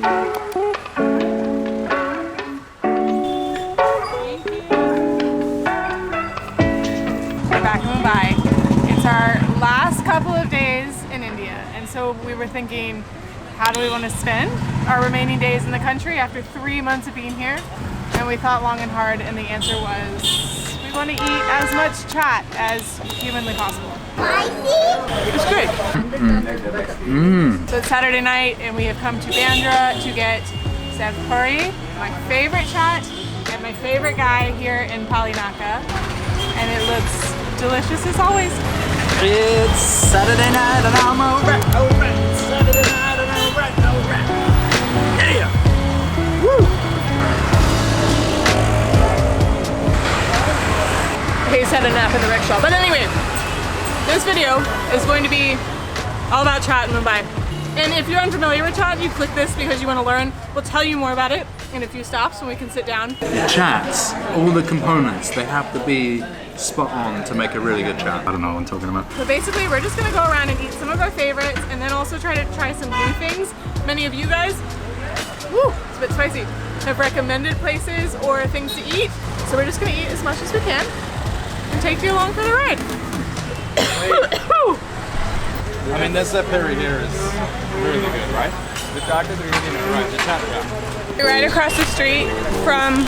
Back in Mumbai. It's our last couple of days in India, and so we were thinking, how do we want to spend our remaining days in the country after 3 months of being here? And we thought long and hard, and the answer was we want to eat as much chaat as humanly possible. It's good. So it's Saturday night, and we have come to Bandra to get Sev puri, my favorite chaat, and my favorite guy here in Palinaka, and it looks delicious as always. It's Saturday night and I'm alright. Saturday night and I'm alright. Yeah! Woo! He's had a nap in the rickshaw. But anyway, this video is going to be all about chaat in Mumbai. And if you're unfamiliar with chaat, you click this because you want to learn. We'll tell you more about it in a few stops when we can sit down. Chats, all the components, they have to be spot on to make a really good chaat. I don't know what I'm talking about. So basically, we're just gonna go around and eat some of our favorites and then also try some new things. Many of you guys, woo, it's a bit spicy, have recommended places or things to eat. So we're just gonna eat as much as we can and take you along for the ride. I mean, this puri here is really good, right? The chaat is really good, right? The chaat, yeah. We're right across the street from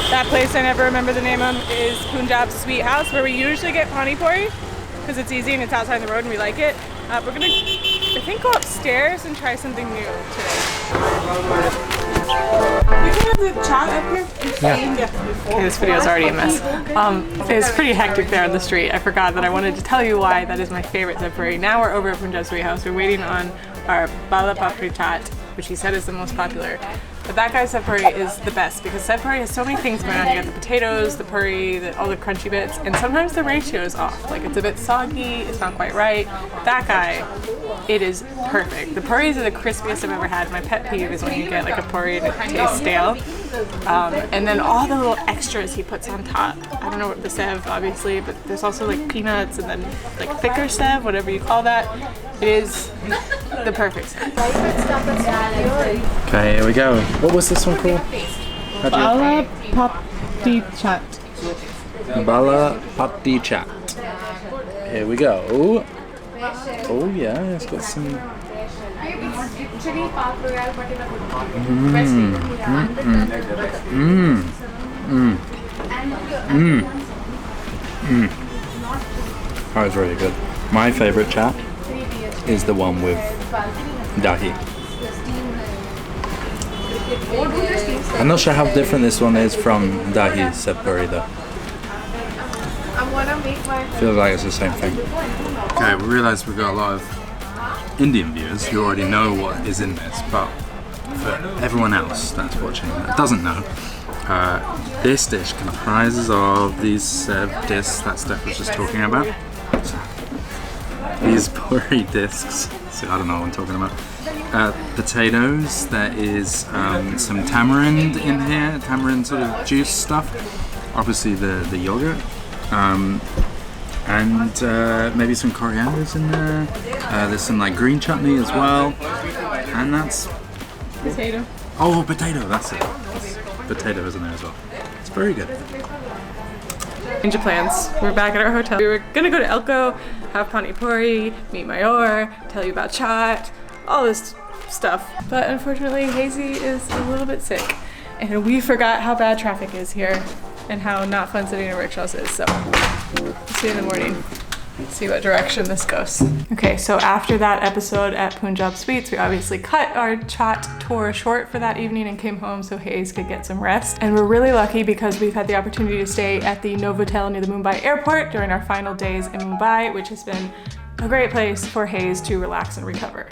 that place I never remember the name of is Punjab Sweet House, where we usually get pani puri because it's easy and it's outside the road and we like it. We're gonna, I think, go upstairs and try something new today. You can have the chaat up here. Yeah. Okay, this video is already a mess. It's pretty hectic there on the street. I forgot that I wanted to tell you why that is my favorite Sev puri. Now we're over at Punjab Sweet House. We're waiting on our Bhalla papdi chaat, which he said is the most popular. But that guy's Sev puri is the best because Sev puri has so many things going on. You got the potatoes, the puri, all the crunchy bits, and sometimes the ratio is off. Like it's a bit soggy, it's not quite right. That guy, it is perfect. The puris are the crispiest I've ever had. My pet peeve is when you get like a puri and it tastes stale. And then all the little extras he puts on top. I don't know what the Sev, obviously, but there's also like peanuts and then like thicker Sev, whatever you call that. It is the perfect Sev. Okay, here we go. What was this one called? Bhalla papdi chaat. Bhalla papdi chaat. Here we go. Oh, oh yeah, it's got some. That was really good. My favorite chaat is the one with dahi. I'm not sure how different this one is from dahi Sev puri though. Feels like it's the same thing. Okay, we realised we've got a lot of Indian viewers who already know what is in this, but for everyone else that's watching that doesn't know, this dish comprises of these Sev discs that Steph was just talking about. So, these puri discs, so I don't know what I'm talking about. Potatoes, there is some tamarind in here, tamarind sort of juice stuff, obviously the yogurt, and maybe some corianders in there. There's some like green chutney as well, and that's Potato. Oh, potato, that's it. There's potato is in there as well. It's very good. Change of plans. We're back at our hotel. We were gonna go to Elco, have pani puri, meet Mayor, tell you about chaat, all this stuff. But unfortunately, Hazy is a little bit sick, and we forgot how bad traffic is here and how not fun sitting in rickshaws is. So, see you in the morning. See what direction this goes. Okay, so after that episode at Punjab Sweets, we obviously cut our chaat tour short for that evening and came home so Hayes could get some rest. And we're really lucky because we've had the opportunity to stay at the Novotel near the Mumbai airport during our final days in Mumbai, which has been a great place for Hayes to relax and recover.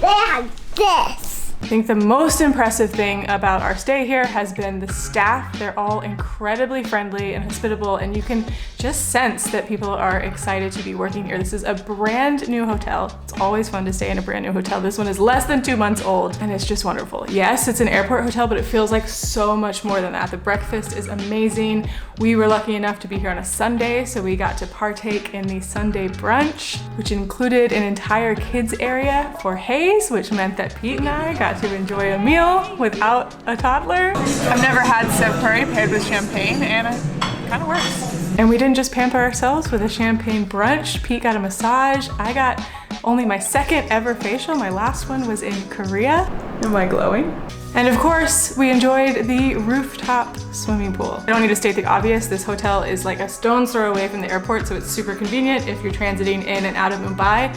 They have this. I think the most impressive thing about our stay here has been the staff. They're all incredibly friendly and hospitable, and you can just sense that people are excited to be working here. This is a brand new hotel. It's always fun to stay in a brand new hotel. This one is less than 2 months old and it's just wonderful. Yes, it's an airport hotel, but it feels like so much more than that. The breakfast is amazing. We were lucky enough to be here on a Sunday, so we got to partake in the Sunday brunch, which included an entire kids area for Hayes, which meant that Pete and I got to enjoy a meal without a toddler. I've never had Sev curry paired with champagne, and it kind of works. And we didn't just pamper ourselves with a champagne brunch. Pete got a massage. I got only my second ever facial. My last one was in Korea. Am I glowing? And of course, we enjoyed the rooftop swimming pool. I don't need to state the obvious. This hotel is like a stone's throw away from the airport, so it's super convenient if you're transiting in and out of Mumbai.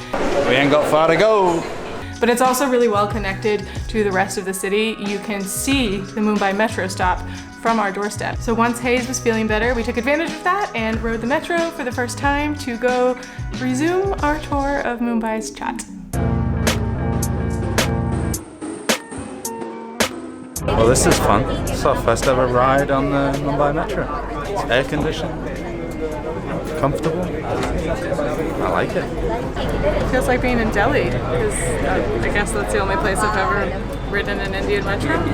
We ain't got far to go. But it's also really well connected to the rest of the city. You can see the Mumbai metro stop from our doorstep. So once Hayes was feeling better, we took advantage of that and rode the metro for the first time to go resume our tour of Mumbai's chaat. Well, this is fun. It's our first ever ride on the Mumbai Metro. It's air conditioned, comfortable. I like it. It feels like being in Delhi, because I guess that's the only place I've ever ridden an Indian metro. We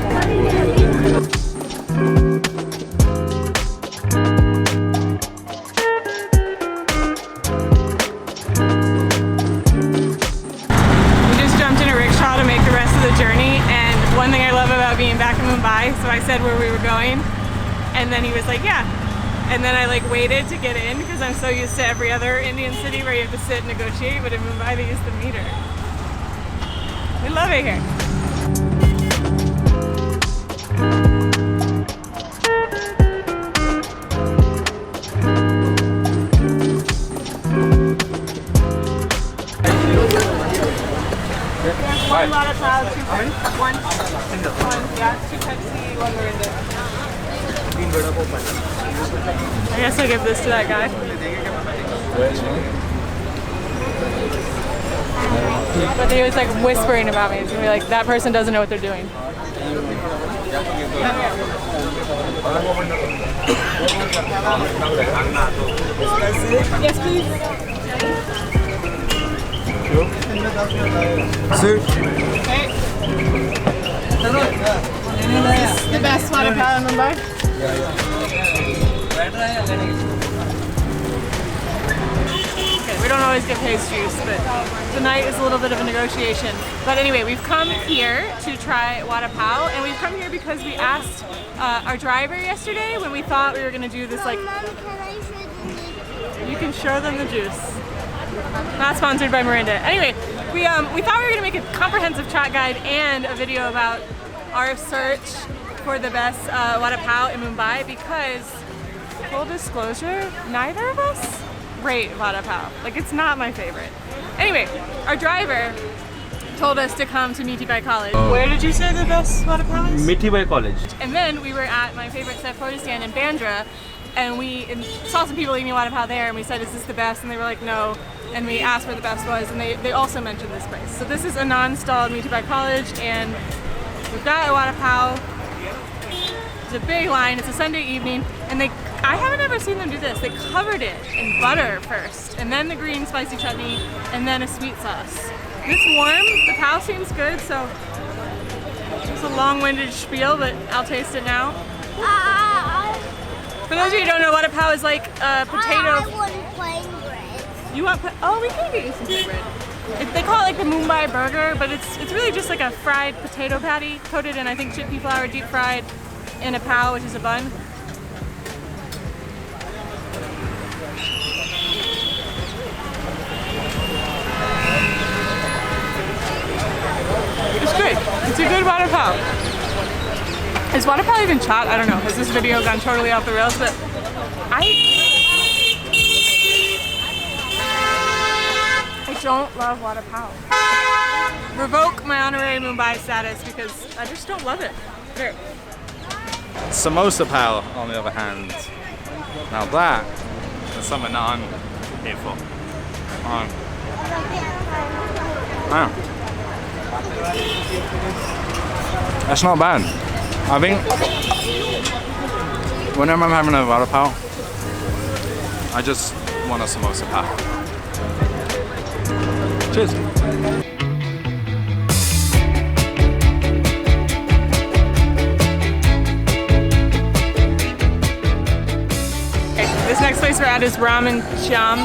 just jumped in a rickshaw to make the rest of the journey, and one thing I love about being back in Mumbai, so I said where we were going, and then he was like, yeah. And then I like waited to get in because I'm so used to every other Indian city where you have to sit and negotiate, but in Mumbai they use the meter. We love it here. One vada pav, 2 Pepsi, one, yeah, 2 Pepsi, 1 Mirinda. I guess I'll give this to that guy. But he was like whispering about me. He's gonna be like, that person doesn't know what they're doing. Yes, please. Okay. This is the best vada pav in Mumbai. Okay, we don't always give Hayes juice, but tonight is a little bit of a negotiation. But anyway, we've come here to try vada pav, and we've come here because we asked our driver yesterday when we thought we were going to do this, like, you can show them the juice. Not sponsored by Mirinda. Anyway, we thought we were going to make a comprehensive chaat guide and a video about our search for the best vada pav in Mumbai, because, full disclosure, neither of us rate vada pav. Like, it's not my favorite. Anyway, our driver told us to come to Mumbai College. Where did you say the best vada pav is? Mumbai College. And then we were at my favorite photo stand in Bandra, and we saw some people eating vada pav there, and we said, is this the best? And they were like, no. And we asked where the best was, and they also mentioned this place. So this is a non-stalled Mumbai College, and we've got a vada pav. It's a big line, it's a Sunday evening, and I haven't ever seen them do this. They covered it in butter first, and then the green spicy chutney, and then a sweet sauce. It's warm, the pav seems good, so it's a long-winded spiel, but I'll taste it now. For those of you who don't know, vada pav is like a potato. I want plain bread. You want? Oh, we can get you some plain bread. They call it like the Mumbai burger, but it's really just like a fried potato patty coated in, I think, chickpea flour, deep fried in a pav, which is a bun. It's good. It's a good vada pav. Is vada pav even chaat? I don't know. Has this video gone totally off the rails? But I don't love vada pav. Revoke my honorary Mumbai status because I just don't love it. Here. Samosa pav, on the other hand, now that is something that I'm here for. Wow. That's not bad. I think whenever I'm having a vada pav, I just want a samosa pav. Cheers. We're at his ramen cham.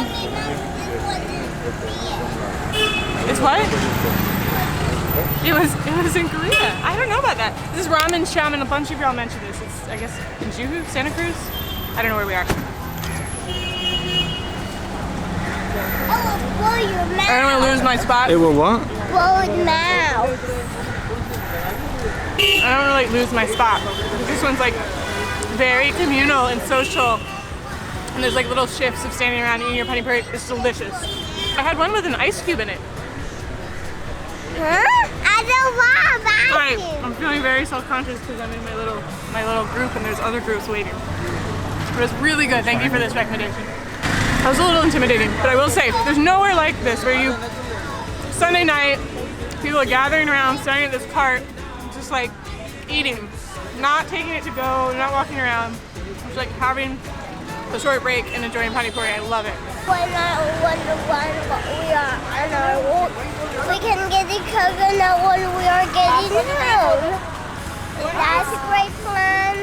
It's what? It was in Korea. I don't know about that. This is ramen cham, and a bunch of y'all mentioned this. It's, I guess, in Juhu, Santa Cruz? I don't know where we are. Blow your mouth. I don't want to lose my spot. It will what? Blow your mouth. I don't really lose my spot. This one's like very communal and social. And there's like little shifts of standing around eating your pani puri. It's delicious. I had one with an ice cube in it. Huh? I don't want Alright, that. I'm feeling very self-conscious because I'm in my little group and there's other groups waiting. But it's really good. Thank you for this recommendation. That was a little intimidating, but I will say, there's nowhere like this where you, Sunday night, people are gathering around, staring at this cart, just like eating, not taking it to go, not walking around, just like having a short break and enjoying pani puri. I love it. When we are on our walk, we can get the coconut when we are getting home. That's a great plan.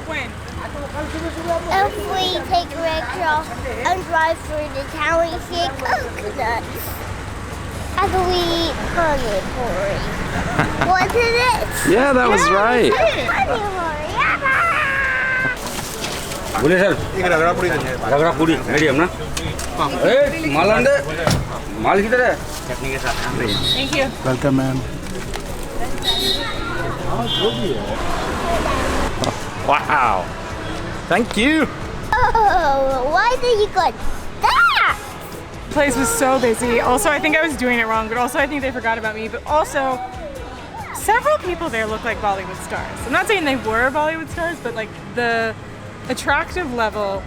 When? If we take a rickshaw and drive through the town, we see coconuts. After we eat pani puri. Wasn't it? Yeah, that was right. Pani puri. Boleh sir? Gara-gara puri, medium na? Malam deh. Mal kita deh. Chutney ke sath. Thank you. Welcome, man. Wow. Thank you. Oh, why did you go that? The place was so busy. Also, I think I was doing it wrong, but also I think they forgot about me. But also, several people there look like Bollywood stars. I'm not saying they were Bollywood stars, but like the attractive level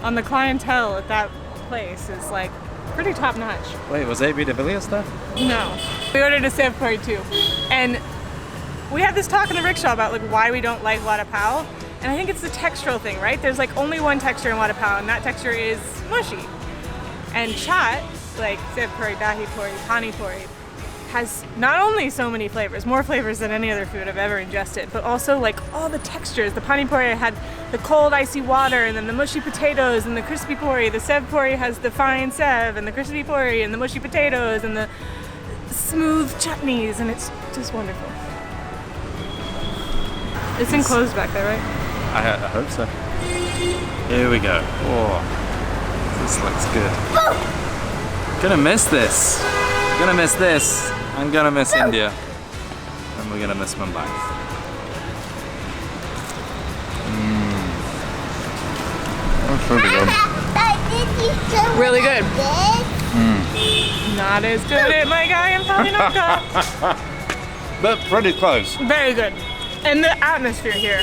on the clientele at that place is like pretty top notch. Wait, was AB de Villiers there? No. We ordered a sev puri too. And we had this talk in the rickshaw about like why we don't like vada pav. And I think it's the textural thing, right? There's like only one texture in vada pav, and that texture is mushy. And chaat, like sev puri, dahi puri, pani puri, has not only so many flavors, more flavors than any other food I've ever ingested, but also like all the textures. The pani puri had the cold icy water, and then the mushy potatoes, and the crispy puri. The sev puri has the fine sev, and the crispy puri, and the mushy potatoes, and the smooth chutneys, and it's just wonderful. It's enclosed back there, right? I hope so. Here we go. Oh, this looks good. Gonna miss this. Gonna miss this. I'm gonna miss India. And we're gonna miss Mumbai. That's really good. Really good. Not as good at my guy in Thematic. But pretty close. Very good. And the atmosphere here,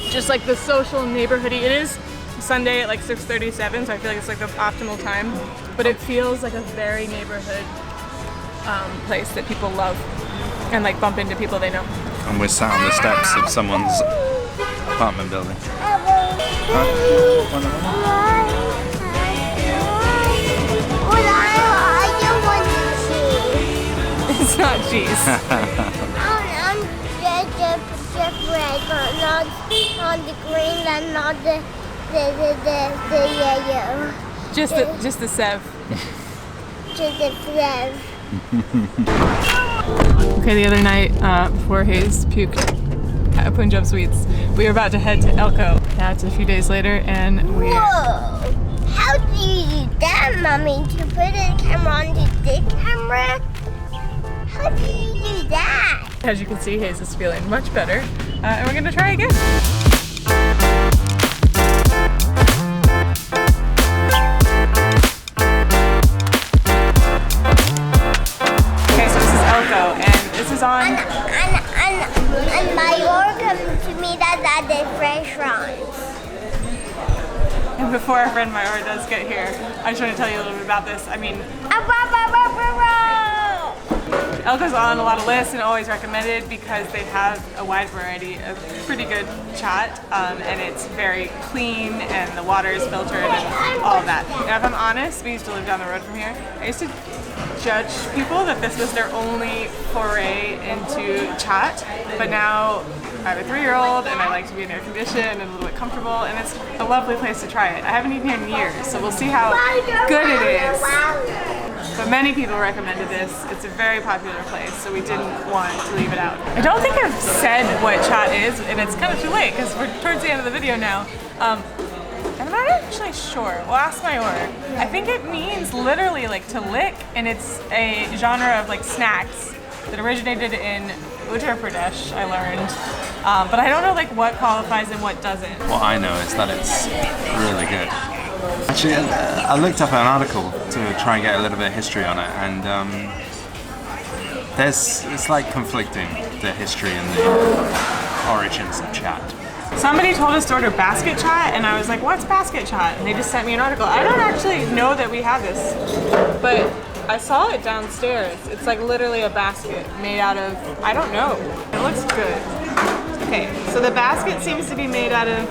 just like the social neighborhoody. It is Sunday at like 6:37, so I feel like it's like the optimal time. But it feels like a very neighborhood place that people love and like bump into people they know. And we're sat on the steps of someone's apartment building. It's not cheese. Not the green and not the yellow. Just the sev. Just the sev. Okay, the other night before Hayes puked at Punjab Sweets, we were about to head to Elco. Now it's a few days later, and we're. Whoa! How do you do that, Mommy? To put the camera on the camera? How do you do that? As you can see, Hayes is feeling much better, and we're gonna try again. Okay, so this is Elco, and this is on. And my welcome to me that at the restaurants. And before our friend Mayora does get here, I just want to tell you a little bit about this. I mean, Elco's on a lot of lists and always recommended because they have a wide variety of pretty good chaat, and it's very clean, and the water is filtered, and all of that. Now, if I'm honest, we used to live down the road from here. I used to judge people that this was their only foray into chaat, but now I have a 3-year-old and I like to be in air conditioned and a little bit comfortable, and it's a lovely place to try it. I haven't eaten here in years, so we'll see how good it is. But many people recommended this. It's a very popular place, so we didn't want to leave it out. I don't think I've said what chaat is, and it's kind of too late because we're towards the end of the video now. And I'm not actually sure. We'll ask my order. I think it means literally like to lick, and it's a genre of like snacks that originated in Uttar Pradesh, I learned. But I don't know like what qualifies and what doesn't. What I know is that it's really good. Actually, I looked up an article to try and get a little bit of history on it, and it's like conflicting, the history and the origins of chaat. Somebody told us to order basket chaat, and I was like, what's basket chaat? And they just sent me an article. I don't actually know that we have this, but I saw it downstairs. It's like literally a basket made out of, I don't know. It looks good. Okay, so the basket seems to be made out of,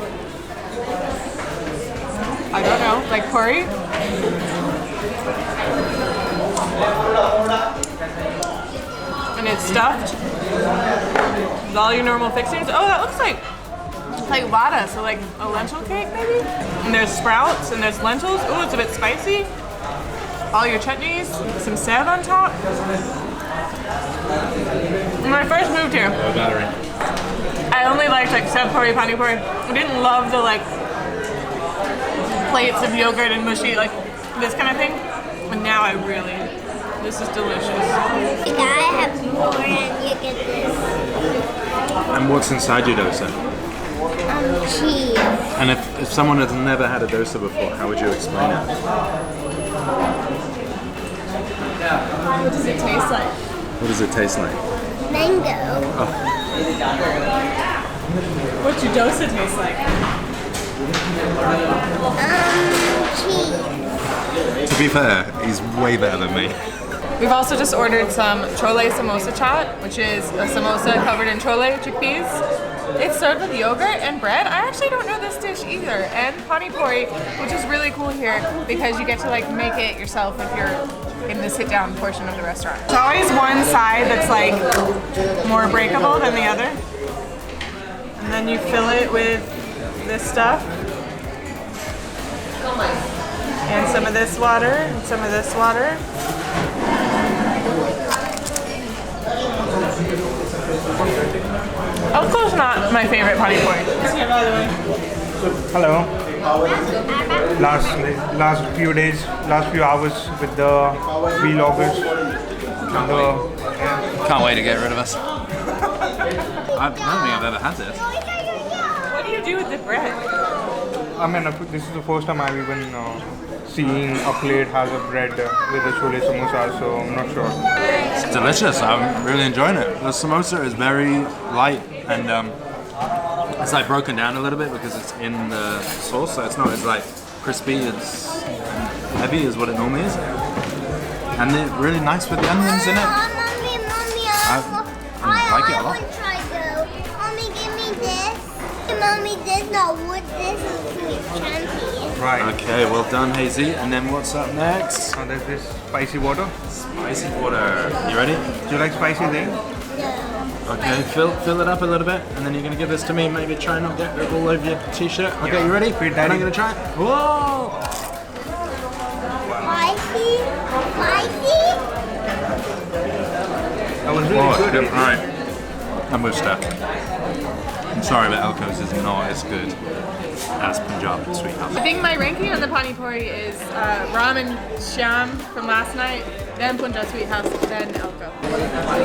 I don't know, like puri? And it's stuffed with all your normal fixings. Oh, that looks like vada, so like a lentil cake maybe? And there's sprouts and there's lentils. Oh, it's a bit spicy. All your chutneys, some sev on top. When I first moved here, I only liked like sev puri, pani puri. I didn't love the like plates of yogurt and mushy, like this kind of thing. And now I really, this is delicious. You gotta have more and you get this. And what's inside your dosa? Cheese. And if someone has never had a dosa before, how would you explain it? What does it taste like? What does it taste like? Mango. What's your dosa taste like? Cheese. To be fair, he's way better than me. We've also just ordered some chole samosa chaat, which is a samosa covered in chole chickpeas. It's served with yogurt and bread. I actually don't know this dish either. And pani puri, which is really cool here because you get to like make it yourself if you're in the sit-down portion of the restaurant. It's always one side that's like more breakable than the other. And then you fill it with this stuff. And some of this water, and some of this water. Elco's not my favorite pani puri. Hello. Last few days, last few hours with the vloggers. Can't wait to get rid of us. I don't think I've ever had this. What do you do with the bread? I mean, this is the first time I've even seen a plate has a bread with a chole samosa, so I'm not sure. It's delicious. I'm really enjoying it. The samosa is very light and it's like broken down a little bit because it's in the sauce, so it's not as like crispy, it's heavy is what it normally is. And they're really nice with the onions in it. I like it a lot. I want to try those. Mommy, give me this. Mommy, this not wood, this is sweet champion. Right. Okay, well done, Hazy. And then what's up next? There's this spicy water. Spicy water. You ready? Do you like spicy things? Okay, fill it up a little bit, and then you're gonna give this to me. Maybe try not get it all over your t-shirt. Okay, you ready? Feed And Daddy. I'm gonna try it. Whoa! Spicy? Spicy? That was really good. All right. And with stuff. I'm sorry, but Elco's is not as good as Punjab sweet house. I think my ranking on the pani puri is ramen shyam from last night, then Punjab Sweet House, then Elco.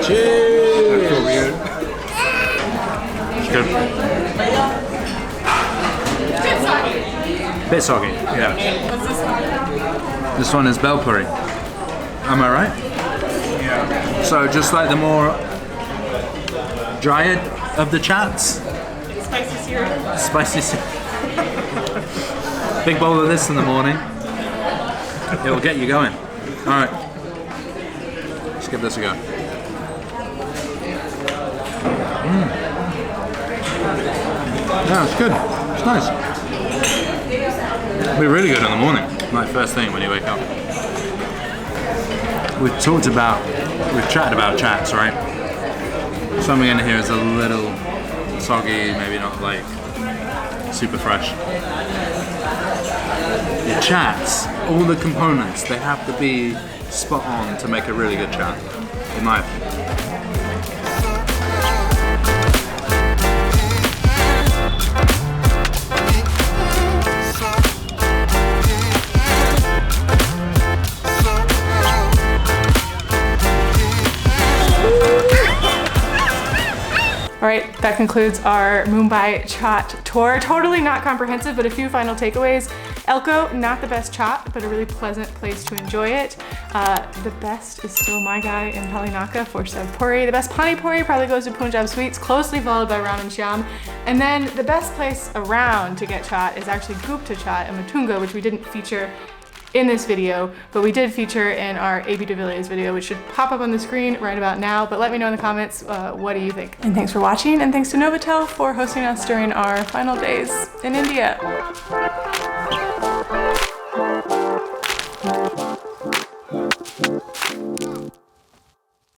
Cheers! So weird. It's good. Bit soggy, yeah. What's this one? This one is bel puri. Am I right? Yeah. So just like the more drier of the chats. Spicy cereal. Spicy. Big bowl of this in the morning. It will get you going. All right. Let's give this a go. Yeah, it's good. It's nice. It'll be really good in the morning, like first thing when you wake up. We've chatted about chats, right? Something in here is a little soggy, maybe not like super fresh. Your chats, all the components, they have to be spot on to make a really good chat, in my opinion. All right, that concludes our Mumbai chaat tour. Totally not comprehensive, but a few final takeaways. Elco, not the best chaat, but a really pleasant place to enjoy it. The best is still my guy in Palinaka for Sav Puri. The best pani puri probably goes to Punjab Sweets, closely followed by Raman Shyam. And then the best place around to get chaat is actually Gupta Chaat in Matunga, which we didn't feature in this video, but we did feature in our AB de Villiers video, which should pop up on the screen right about now. But let me know in the comments, what do you think? And thanks for watching, and thanks to Novotel for hosting us during our final days in India.